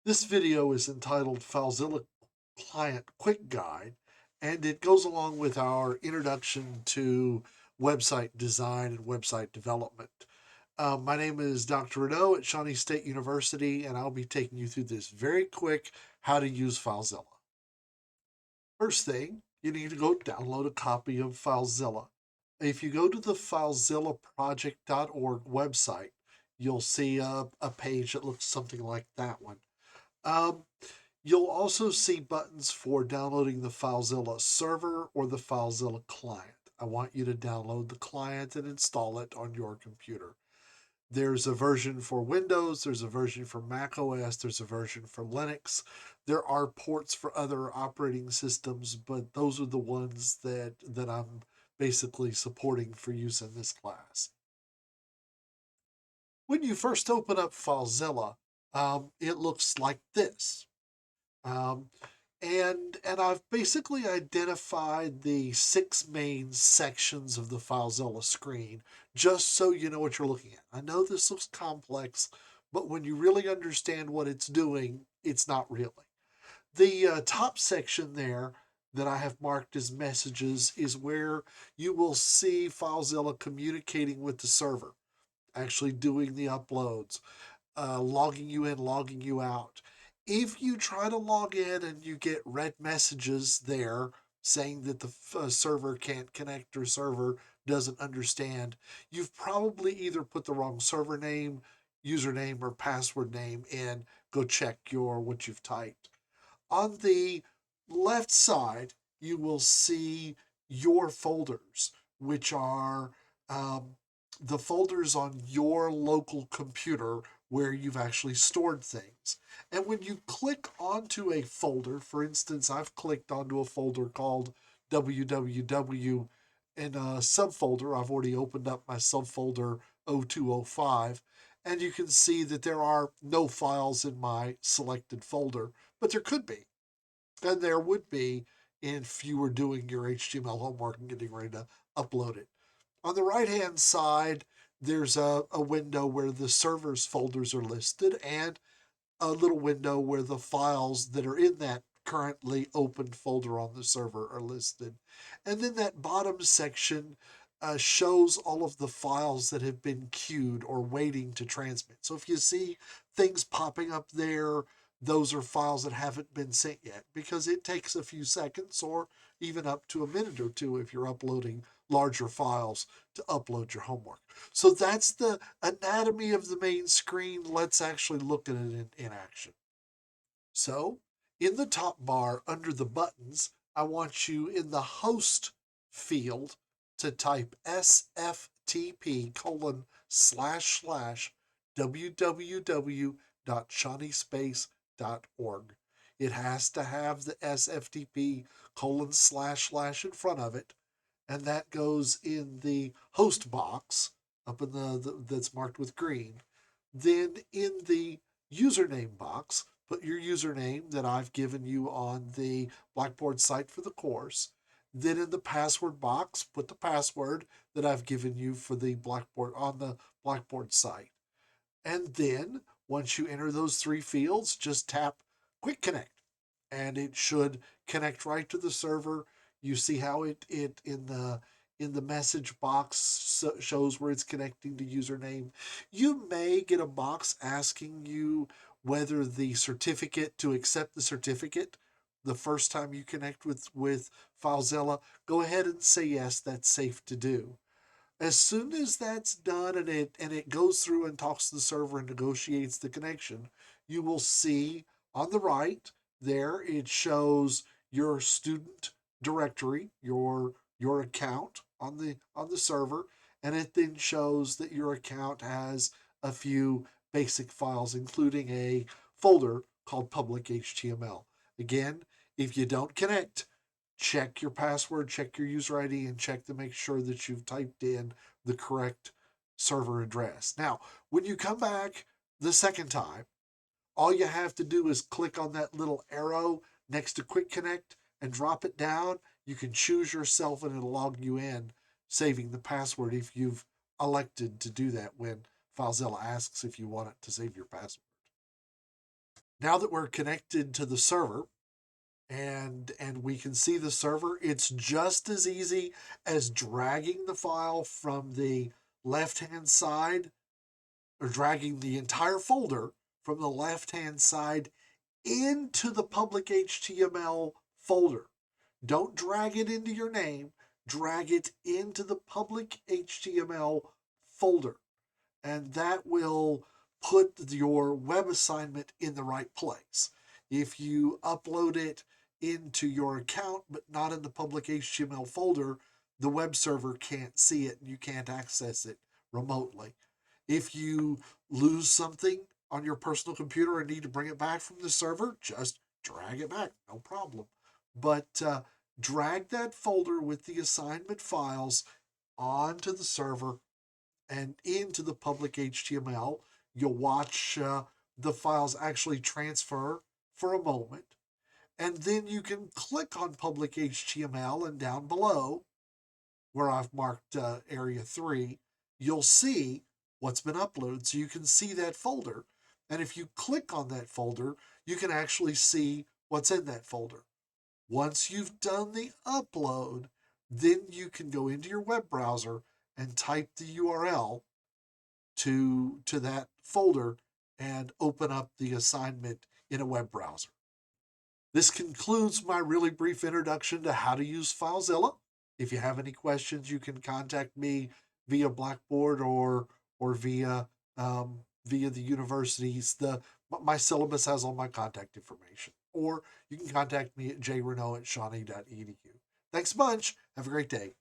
This video is entitled FileZilla Client Quick Guide, and it goes along with our introduction to website design and website development. My name is Dr. Rideau at Shawnee State University, and I'll be taking you through this very quick how to use FileZilla. First thing, you need to go download a copy of FileZilla. If you go to the FileZillaProject.org website, you'll see a page that looks something like that one. Um, You'll also see buttons for downloading the FileZilla server or the FileZilla client. I want you to download the client and install it on your computer. There's a version for Windows, there's a version for Mac OS, there's a version for Linux. There are ports for other operating systems, but those are the ones that I'm basically supporting for use in this class. When you first open up FileZilla, it looks like this. Um, and I've basically identified the 6 main sections of the FileZilla screen, just so you know what you're looking at. I know this looks complex, but when you really understand what it's doing, it's not really. The top section there that I have marked as messages is where you will see FileZilla communicating with the server, actually doing the uploads, logging you in, logging you out. If you try to log in and you get red messages there saying that the server can't connect or server doesn't understand, you've probably either put the wrong server name, username, or password name in. Go check what you've typed. On the left side, you will see your folders, which are the folders on your local computer where you've actually stored things. And when you click onto a folder, for instance, I've clicked onto a folder called www. In a subfolder, I've already opened up my subfolder 0205, and you can see that there are no files in my selected folder, but there could be. And there would be if you were doing your HTML homework and getting ready to upload it. On the right hand side, there's a window where the server's folders are listed and a little window where the files that are in that currently opened folder on the server are listed. And then that bottom section shows all of the files that have been queued or waiting to transmit. So if you see things popping up there, those are files that haven't been sent yet because it takes a few seconds or even up to a minute or two if you're uploading larger files to upload your homework. So that's the anatomy of the main screen. Let's actually look at it in action. So in the top bar under the buttons, I want you in the host field to type sftp www.shawneespace.org. It has to have the sftp in front of it, and that goes in the host box up in that's marked with green. Then in the username box, put your username that I've given you on the Blackboard site for the course. Then in the password box, put the password that I've given you for the Blackboard on the Blackboard site. And then once you enter those 3 fields, just tap Quick Connect and it should connect right to the server. You see how it in the message box shows where it's connecting to username. You may get a box asking you whether the certificate to accept the certificate the first time you connect with FileZilla. Go ahead and say yes, that's safe to do. As soon as that's done and it goes through and talks to the server and negotiates the connection, you will see on the right there it shows your student directory, your account on the server, and it then shows that your account has a few basic files, including a folder called public HTML. Again, if you don't connect, check your password, check your user ID, and check to make sure that you've typed in the correct server address. Now, when you come back the second time, all you have to do is click on that little arrow next to Quick Connect and drop it down. You can choose yourself and it'll log you in, saving the password if you've elected to do that when FileZilla asks if you want it to save your password. Now that we're connected to the server, and we can see the server, it's just as easy as dragging the file from the left hand side, or dragging the entire folder from the left hand side into the public HTML folder. Don't drag it into your name, drag it into the public HTML folder, and that will put your web assignment in the right place. If you upload it into your account but not in the public HTML folder, the web server can't see it and you can't access it remotely. If you lose something on your personal computer and need to bring it back from the server, just drag it back, no problem. But drag that folder with the assignment files onto the server and into the public HTML. You'll watch the files actually transfer for a moment. And then you can click on public HTML, and down below, where I've marked area 3, you'll see what's been uploaded. So you can see that folder. And if you click on that folder, you can actually see what's in that folder. Once you've done the upload, then you can go into your web browser and type the URL to that folder and open up the assignment in a web browser. This concludes my really brief introduction to how to use FileZilla. If you have any questions, you can contact me via Blackboard or via the universities. My syllabus has all my contact information. Or you can contact me at jrenault@shawnee.edu. Thanks a bunch. Have a great day.